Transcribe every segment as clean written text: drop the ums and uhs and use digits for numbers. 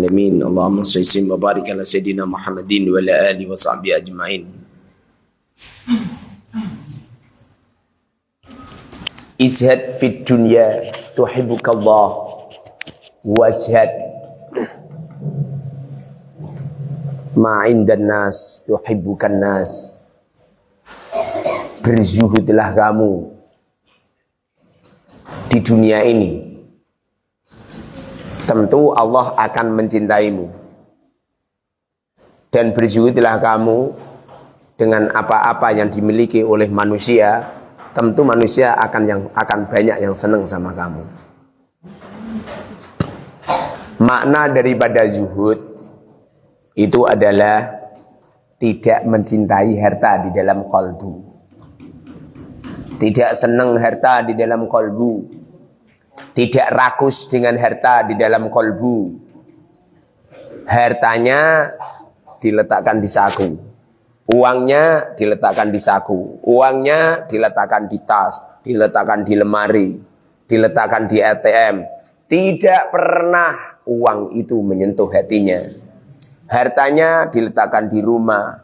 alamin. Allahumma salli wa barik ala sayyidina Muhammadin wa ala alihi wa sahbihi ajma'in. Izhad fid dunya tuhibbukallah wazhad ma indan nas tuhibbukan nas. Berzuhudlah kamu di dunia ini, tentu Allah akan mencintaimu. Dan berzuhudlah kamu dengan apa-apa yang dimiliki oleh manusia, tentu manusia akan banyak yang senang sama kamu. Makna daripada zuhud itu adalah tidak mencintai harta di dalam qalbu. Tidak senang harta di dalam qalbu. Tidak rakus dengan harta di dalam qalbu. Hartanya diletakkan di saku. Uangnya diletakkan di saku. Uangnya diletakkan di tas. Diletakkan di lemari. Diletakkan di ATM. Tidak pernah uang itu menyentuh hatinya. Hartanya diletakkan di rumah.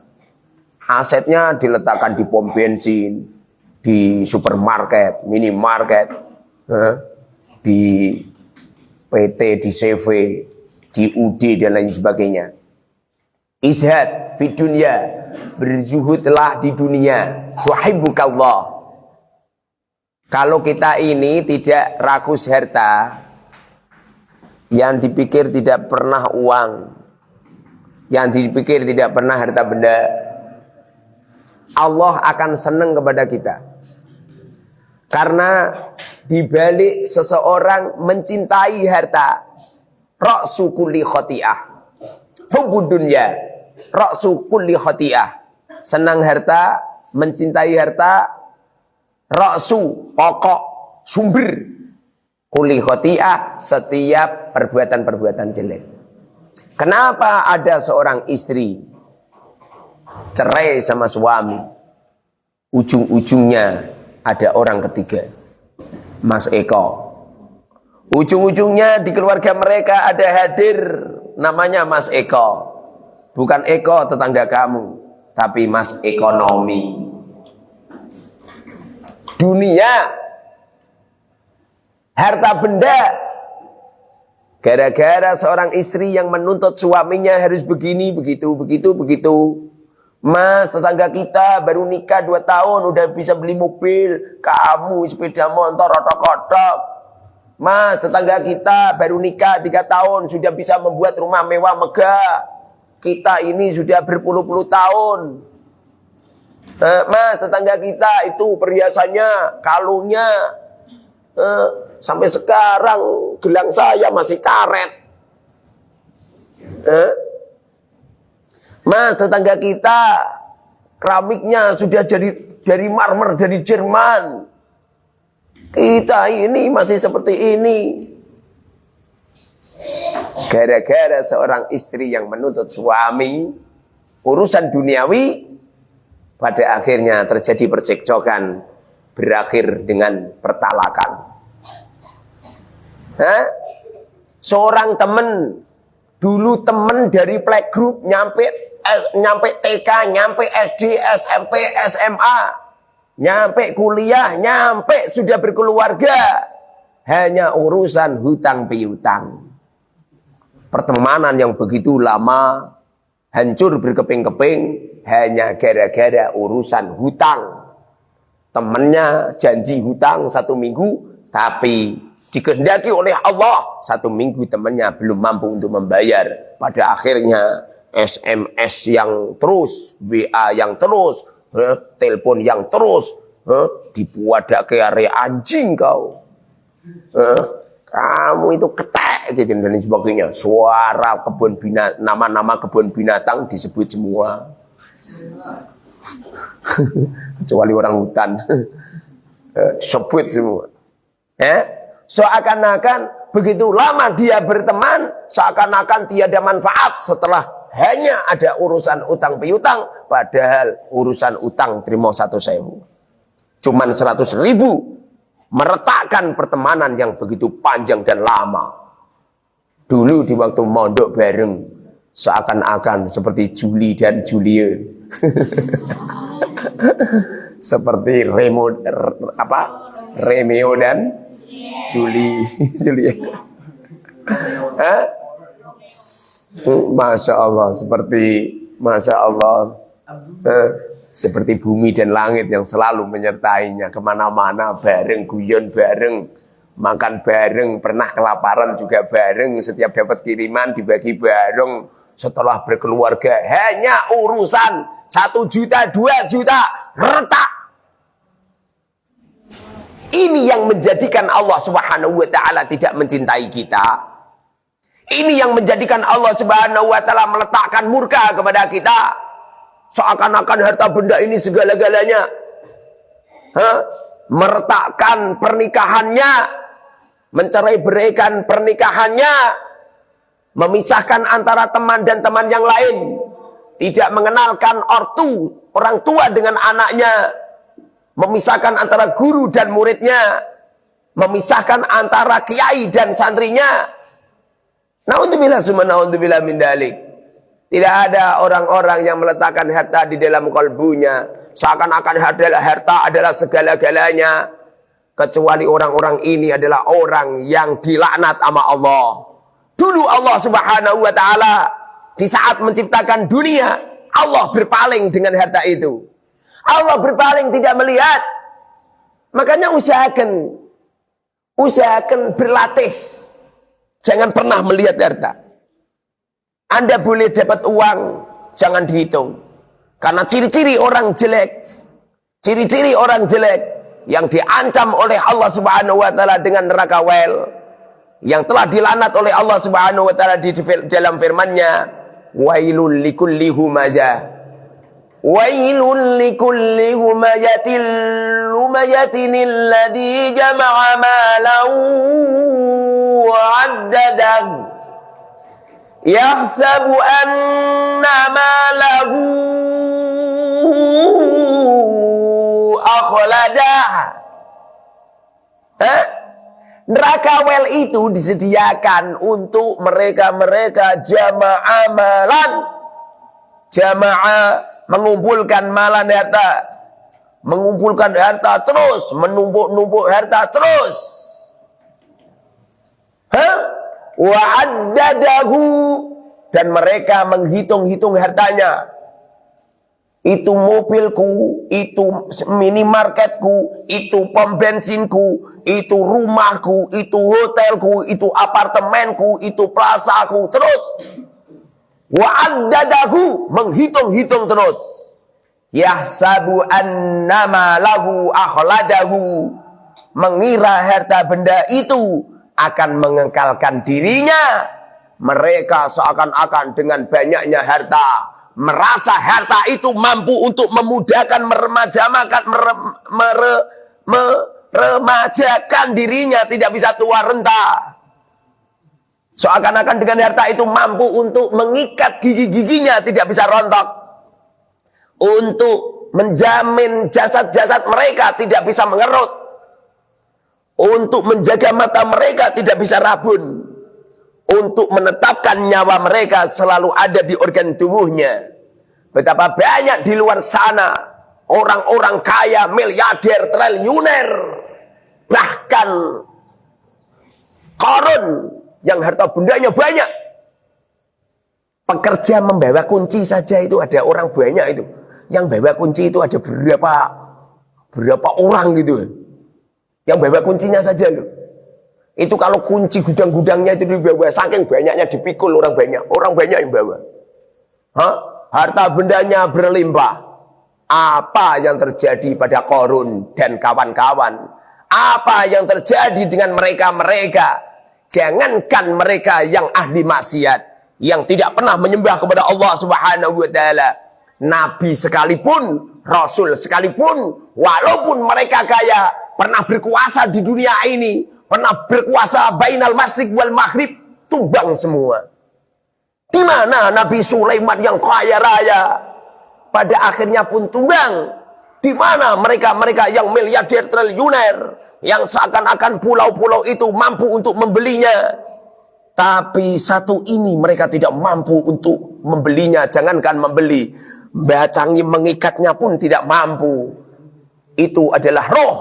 Asetnya diletakkan di pom bensin, di supermarket, minimarket, di PT, di CV, di UD dan lain sebagainya. Izhad fi dunya, berzuhudlah di dunia. Tuhibbukallah. Kalau kita ini tidak rakus harta, yang dipikir tidak pernah uang, yang dipikir tidak pernah harta benda, Allah akan senang kepada kita. Karena dibalik seseorang mencintai harta, ra'su kulli khati'ah, hubbud dunya, ra'su kulli khati'ah. Senang harta, mencintai harta, ra'su, pokok, sumber, kulli khati'ah, setiap perbuatan-perbuatan jelek. Kenapa ada seorang istri cerai sama suami, ujung-ujungnya ada orang ketiga, Mas Eko. Ujung-ujungnya di keluarga mereka ada hadir namanya Mas Eko. Bukan Eko tetangga kamu, tapi Mas Ekonomi. Dunia, harta benda. Gara-gara seorang istri yang menuntut suaminya harus begini, begitu. Mas, tetangga kita baru nikah 2 tahun udah bisa beli mobil, kamu sepeda motor otok-otok. Mas, tetangga kita baru nikah 3 tahun sudah bisa membuat rumah mewah megah. Kita ini sudah berpuluh-puluh tahun. Mas, tetangga kita itu perhiasannya, kalungnya, sampai sekarang gelang saya masih karet. Mas, tetangga kita keramiknya sudah dari marmer dari Jerman. Kita ini masih seperti ini. Gara-gara seorang istri yang menuntut suami urusan duniawi, pada akhirnya terjadi percekcokan, berakhir dengan pertalakan. Seorang teman, dulu teman dari playgroup nyampe TK, nyampe SD, SMP, SMA, nyampe kuliah, nyampe sudah berkeluarga, hanya urusan hutang piutang. Pertemanan yang begitu lama hancur berkeping-keping hanya gara-gara urusan hutang. Temennya janji hutang 1 minggu, tapi dikehendaki oleh Allah 1 minggu temannya belum mampu untuk membayar. Pada akhirnya SMS yang terus, WA yang terus, telepon yang terus, dibuat ke area anjing kau. Kamu itu ketek gitu dan lain sebagainya. Suara kebun binatang, nama-nama kebun binatang disebut semua. Kecuali orang hutan. Disebut semua. Seakan-akan begitu lama dia berteman, seakan-akan tiada manfaat setelah hanya ada urusan utang piutang, padahal urusan utang terima 1.000. Cuman 100.000 meretakkan pertemanan yang begitu panjang dan lama. Dulu di waktu mondok bareng, seakan-akan seperti Juli dan Julie. Seperti Romeo dan Julie. Masya Allah, seperti bumi dan langit yang selalu menyertainya, kemana-mana bareng, guyon bareng, makan bareng, pernah kelaparan juga bareng, setiap dapat kiriman dibagi bareng. Setelah berkeluarga hanya urusan 1 juta, 2 juta, retak. Ini yang menjadikan Allah Subhanahu wa taala tidak mencintai kita. Ini yang menjadikan Allah Subhanahu wa taala meletakkan murka kepada kita. Seakan-akan harta benda ini segala-galanya. Meretakkan pernikahannya, mencerai-beraikan pernikahannya, memisahkan antara teman dan teman yang lain, tidak mengenalkan orang tua dengan anaknya, memisahkan antara guru dan muridnya, memisahkan antara kiai dan santrinya. Naudzubillah summa naudzubillah min dzalik. Tidak ada orang-orang yang meletakkan harta di dalam kalbunya, seakan-akan harta adalah segala-galanya, kecuali orang-orang ini adalah orang yang dilaknat sama Allah. Dulu Allah Subhanahu wa taala di saat menciptakan dunia, Allah berpaling dengan harta itu. Allah berpaling, tidak melihat. Makanya usahakan berlatih. Jangan pernah melihat harta. Anda boleh dapat uang, jangan dihitung. Karena ciri-ciri orang jelek yang diancam oleh Allah Subhanahu wa taala dengan neraka wel, yang telah dilaknat oleh Allah Subhanahu wa taala di dalam firman-Nya, wailul likulli humazah, wailul likulli humayatin alladhi jama'a malan wa 'addadah yahsabu anna malahu akhladah. Neraka wel itu disediakan untuk mereka-mereka jamaah malan. Jamaah mengumpulkan malan harta. Mengumpulkan harta terus. Menumpuk-numpuk harta terus. Wa'addadahu. Dan mereka menghitung-hitung hartanya. Itu mobilku, itu minimarketku, itu pom bensinku, itu rumahku, itu hotelku, itu apartemenku, itu plazaku, terus. Wa'addadahu, menghitung-hitung terus. Yahsabu annama lahu akhladahu, mengira harta benda itu akan mengekalkan dirinya. Mereka seakan-akan dengan banyaknya harta, merasa harta itu mampu untuk memudahkan meremajakan dirinya, tidak bisa tua renta. Seakan-akan dengan harta itu mampu untuk mengikat gigi-giginya, tidak bisa rontok. Untuk menjamin jasad-jasad mereka tidak bisa mengerut. Untuk menjaga mata mereka tidak bisa rabun. Untuk menetapkan nyawa mereka selalu ada di organ tubuhnya. Betapa banyak di luar sana orang-orang kaya, miliarder, triliuner, bahkan Qarun yang harta bendanya banyak. Pekerja membawa kunci saja itu ada orang banyak itu. Yang bawa kunci itu ada berapa orang gitu. Yang bawa kuncinya saja loh. Itu kalau kunci gudang-gudangnya itu dibawa, saking banyaknya dipikul orang banyak yang bawa. Harta bendanya berlimpah. Apa yang terjadi pada Qarun dan kawan-kawan? Apa yang terjadi dengan mereka-mereka? Jangankan mereka yang ahli maksiat, yang tidak pernah menyembah kepada Allah Subhanahu wa taala, nabi sekalipun, rasul sekalipun, walaupun mereka kaya, pernah berkuasa di dunia ini, pernah berkuasa bainal masyriq wal maghrib, tumbang semua. Di mana Nabi Sulaiman yang kaya raya pada akhirnya pun tumbang? Di mana mereka-mereka yang miliarder triliuner yang seakan-akan pulau-pulau itu mampu untuk membelinya? Tapi satu ini mereka tidak mampu untuk membelinya. Jangankan membeli, bacangi mengikatnya pun tidak mampu. Itu adalah roh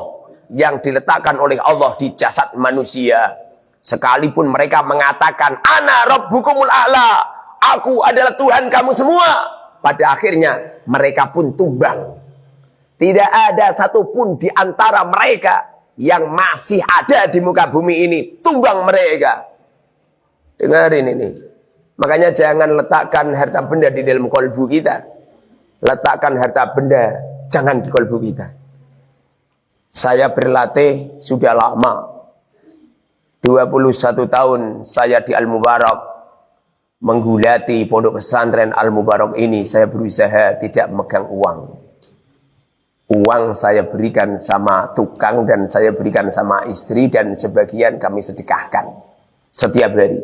yang diletakkan oleh Allah di jasad manusia. Sekalipun mereka mengatakan, Ana Rabbukumul A'la, aku adalah Tuhan kamu semua. Pada akhirnya mereka pun tumbang. Tidak ada satupun di antara mereka yang masih ada di muka bumi ini. Tumbang mereka. Dengarin ini. Makanya jangan letakkan harta benda di dalam kolbu kita. Letakkan harta benda jangan di kolbu kita. Saya berlatih sudah lama. 21 tahun saya di Al-Mubarak. Menggulati pondok pesantren Al-Mubarak ini. Saya berusaha tidak megang uang. Uang saya berikan sama tukang dan saya berikan sama istri. Dan sebagian kami sedekahkan. Setiap hari.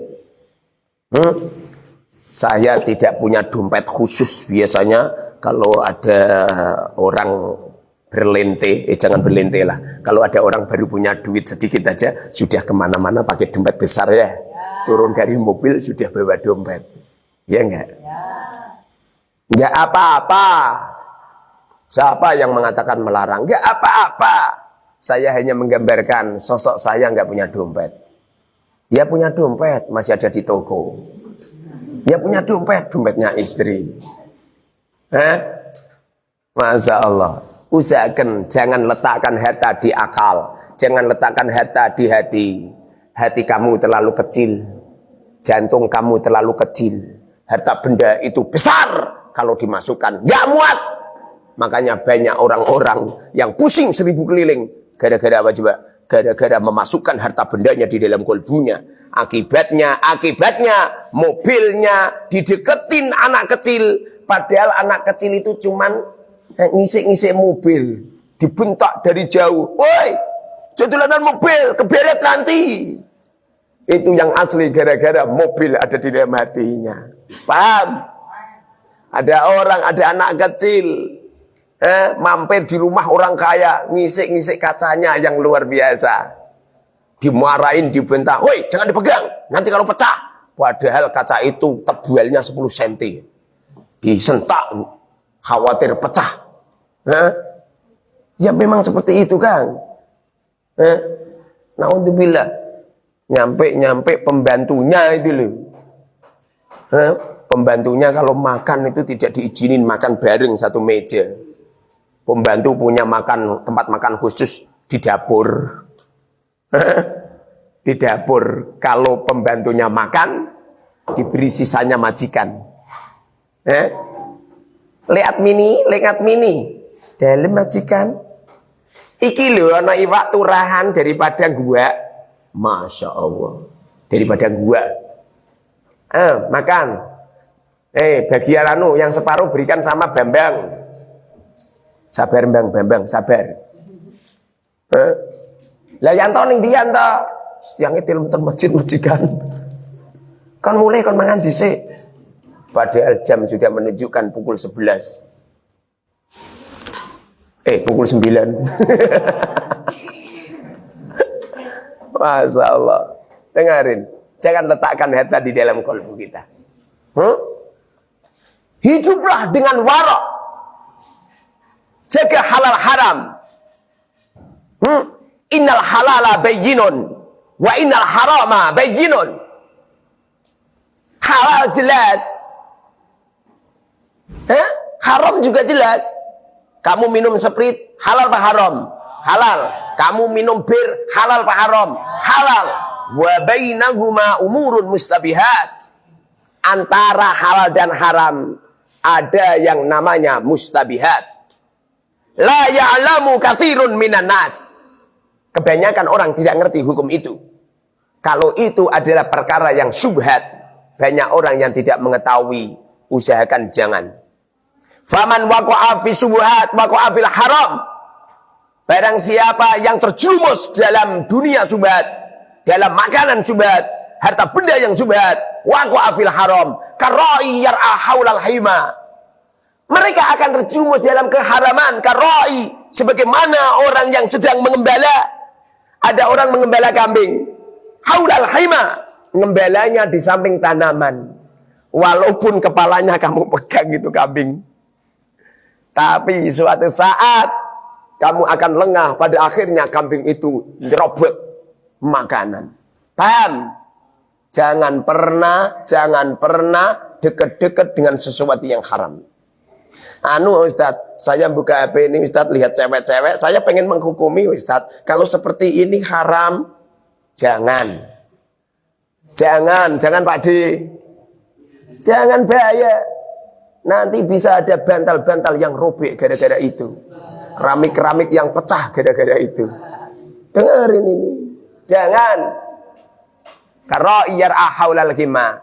Saya tidak punya dompet khusus. Biasanya kalau ada orang berlente, jangan berlente lah. Kalau ada orang baru punya duit sedikit aja, sudah kemana-mana pakai dompet besar ya. Turun dari mobil sudah bawa dompet. Ya enggak? Enggak apa-apa. Siapa yang mengatakan melarang? Enggak apa-apa. Saya hanya menggambarkan sosok saya enggak punya dompet. Ya punya dompet, masih ada di toko. Ya punya dompet, dompetnya istri. Masya Allah. Usahakan jangan letakkan harta di akal. Jangan letakkan harta di hati. Hati kamu terlalu kecil. Jantung kamu terlalu kecil. Harta benda itu besar. Kalau dimasukkan, gak muat. Makanya banyak orang-orang yang pusing 1000 keliling. Gara-gara apa coba? Gara-gara memasukkan harta bendanya di dalam kolbunya. Akibatnya mobilnya dideketin anak kecil. Padahal anak kecil itu cuman ngisik-ngisik mobil. Dibentak dari jauh. Woi, jadulanan mobil, keberet nanti. Itu yang asli gara-gara mobil ada di dalam hatinya. Paham? Ada orang, ada anak kecil. Mampir di rumah orang kaya, ngisik-ngisik kacanya yang luar biasa. Dimarahin, dibentak, woi jangan dipegang, nanti kalau pecah. Padahal kaca itu tebalnya 10 cm. Disentak, khawatir pecah. Ya memang seperti itu kan. Naudzubillah. Nyampe pembantunya itu loh. Pembantunya kalau makan itu tidak diizinin makan bareng satu meja. Pembantu punya tempat makan khusus di dapur. Di dapur. Kalau pembantunya makan, diberi sisanya majikan. Lihat mini. Dalam majikan. Iki lho ana iwak turahan daripada gua. Masya Allah. Daripada gua. Makan. Bagian yang separuh berikan sama Bambang. Sabar Bambang, sabar. Lah yang tau ning dian ta? Yang itu nonton masjid majikan. Kan mulai kon mangan dhisik. Padahal jam sudah menunjukkan pukul 11. Pukul 9. Masya Allah. Dengarin. Jangan letakkan harta di dalam kolbu kita. Hiduplah dengan wara'. Jaga halal haram. Innal halala bayyinun wa innal harama bayyinun. Halal jelas. Haram juga jelas. Kamu minum sprit halal apa haram? Halal. Kamu minum bir halal apa haram? Halal. Wa bainahuma umurun mustabihat. Antara halal dan haram ada yang namanya mustabihat. La ya'lamu katsirun minan nas. Kebanyakan orang tidak ngerti hukum itu. Kalau itu adalah perkara yang syubhat, banyak orang yang tidak mengetahui, usahakan jangan. Faman waqa'a fi syubhat waqa'a fil haram. Barang siapa yang terjerumus dalam dunia syubhat, dalam makanan syubhat, harta benda yang syubhat, waqa'a fil haram, karai yar'a haulal hima. Mereka akan terjerumus dalam keharaman, karai, sebagaimana orang yang sedang mengembala. Ada orang mengembala kambing, haulal hima, ngembelanya di samping tanaman. Walaupun kepalanya kamu pegang itu kambing. Tapi suatu saat kamu akan lengah, pada akhirnya kambing itu nyerobot makanan. Paham? Jangan pernah deket-deket dengan sesuatu yang haram. Ustadz, saya buka HP ini Ustadz, lihat cewek-cewek, saya pengen menghukumi Ustadz. Kalau seperti ini haram, jangan Pak D. Jangan, bahaya. Nanti bisa ada bantal-bantal yang robek gara-gara itu. Keramik-keramik yang pecah gara-gara itu. Dengerin ini. Jangan. Kara'iyar ahaulal hima.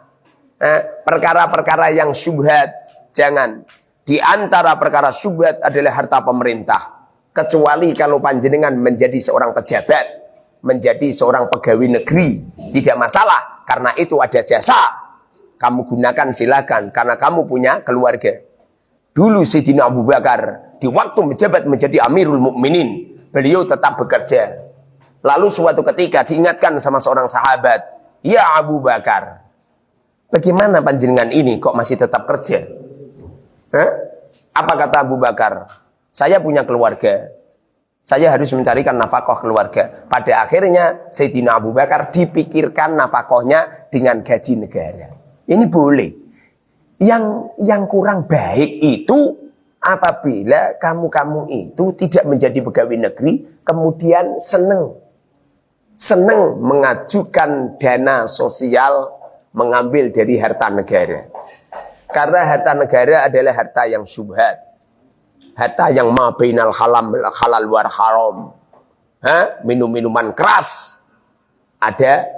Perkara-perkara yang syubhat, jangan. Di antara perkara syubhat adalah harta pemerintah. Kecuali kalau panjenengan menjadi seorang pejabat, menjadi seorang pegawai negeri, tidak masalah. Karena itu ada jasa. Kamu gunakan silakan, karena kamu punya keluarga. Dulu Sayyidina Abu Bakar, di waktu menjabat menjadi Amirul Mukminin, beliau tetap bekerja. Lalu suatu ketika diingatkan sama seorang sahabat, "Ya Abu Bakar, bagaimana panjenengan ini kok masih tetap kerja?" Apa kata Abu Bakar? "Saya punya keluarga. Saya harus mencarikan nafkah keluarga." Pada akhirnya Sayyidina Abu Bakar dipikirkan nafkahnya dengan gaji negara. Ini boleh. Yang kurang baik itu apabila kamu itu tidak menjadi pegawai negeri, kemudian senang mengajukan dana sosial, mengambil dari harta negara. Karena harta negara adalah harta yang syubhat. Harta yang ma bainal halal war haram. Minum-minuman keras ada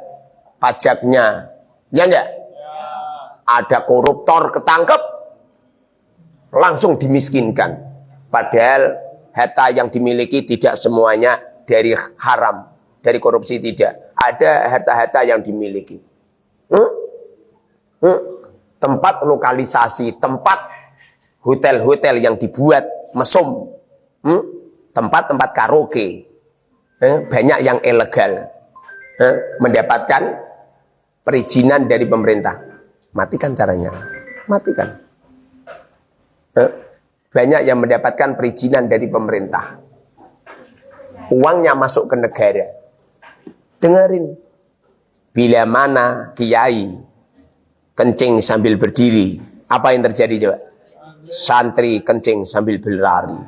pajaknya. Ya enggak? Ada koruptor ketangkep, langsung dimiskinkan. Padahal harta yang dimiliki tidak semuanya dari haram, dari korupsi tidak. Ada harta-harta yang dimiliki. Tempat lokalisasi, tempat hotel-hotel yang dibuat mesum, tempat-tempat karaoke, banyak yang ilegal, mendapatkan perizinan dari pemerintah. Matikan caranya, matikan. Banyak yang mendapatkan perizinan dari pemerintah. Uangnya masuk ke negara. Dengerin. Bila mana kiai kencing sambil berdiri, apa yang terjadi coba? Santri kencing sambil berlari.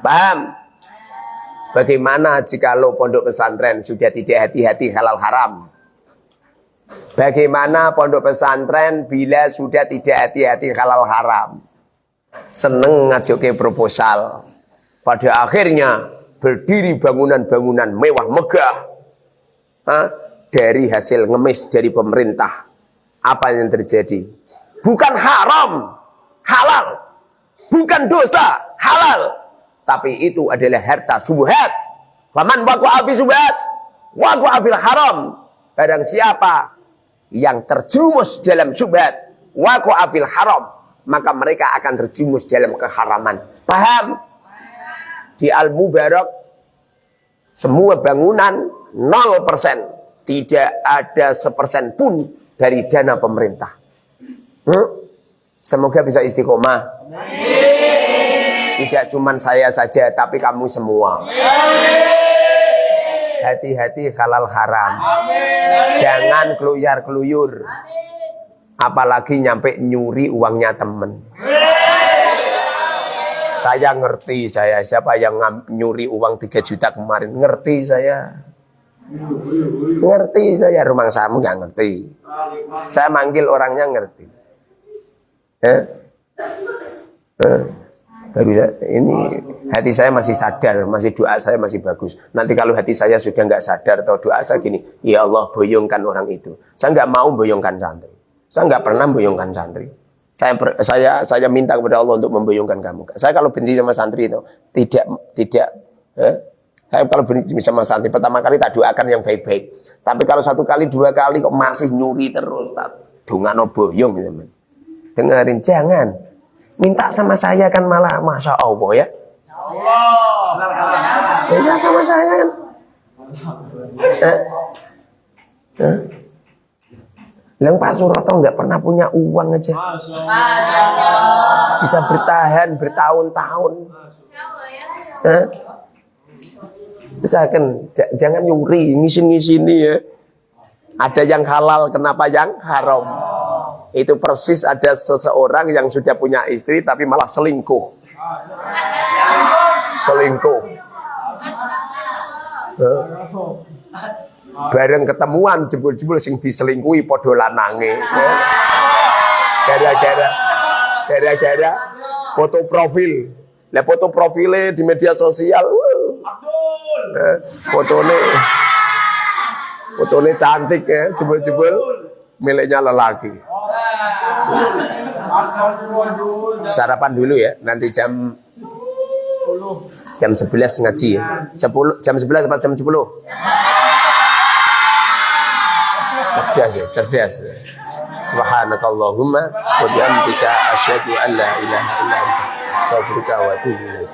Paham? Bagaimana jikalau pondok pesantren sudah tidak hati-hati halal haram? Bagaimana pondok pesantren bila sudah tidak hati-hati halal haram? Seneng ngajuke proposal. Pada akhirnya berdiri bangunan-bangunan mewah megah dari hasil ngemis dari pemerintah. Apa yang terjadi? Bukan haram, halal. Bukan dosa, halal. Tapi itu adalah harta syubhat. Faman waqa'a fi syubhat waqa'a fil haram. Barang siapa yang terjerumus dalam syubhat, waqa'a fil haram, maka mereka akan terjerumus dalam keharaman. Paham? Di Al-Mubarak semua bangunan 0%, tidak ada 1% pun dari dana pemerintah. Semoga bisa istiqomah. Tidak cuma saya saja, tapi kamu semua. Hati-hati halal haram. Jangan keluyar-keluyur. Apalagi nyampe nyuri uangnya temen. Saya ngerti, siapa yang nyuri uang 3 juta kemarin, ngerti saya. Ngerti saya, rumah samu nggak ngerti. Saya manggil orangnya ngerti. Baru ini hati saya masih sadar, masih doa saya masih bagus. Nanti kalau hati saya sudah nggak sadar atau doa saya gini, ya Allah boyongkan orang itu. Saya nggak mau boyongkan santri. Saya nggak pernah boyongkan santri. Saya minta kepada Allah untuk memboyongkan kamu. Saya kalau benci sama santri itu tidak. Saya kalau benci sama santri pertama kali tak doakan yang baik-baik. Tapi kalau 1 kali 2 kali kok masih nyuri terus, dongano boyong gitu. Dengerin, jangan. Minta sama saya kan malah Masya Allah ya. Minta sama saya kan. Yang Pak Suroto nggak pernah punya uang aja, bisa bertahan bertahun-tahun. Misalkan jangan nyuri, ngisin-ngisini ya. Ada yang halal, kenapa yang haram? Itu persis ada seseorang yang sudah punya istri tapi malah selingkuh. Selingkuh. Bareng ketemuan jebul-jebul sing diselingkuhi padha lanange. Gara-gara foto profil. Lah foto profile di media sosial. Fotone cantik ya, jebul-jebul miliknya lelaki. Sarapan dulu ya, nanti jam 11 ngaji ya. Jam 11 atau jam 10? Cerdas. Subhanakallahumma wa bihamdika asyhadu an la ilaha illa anta astaghfiruka wa atubu ilaik.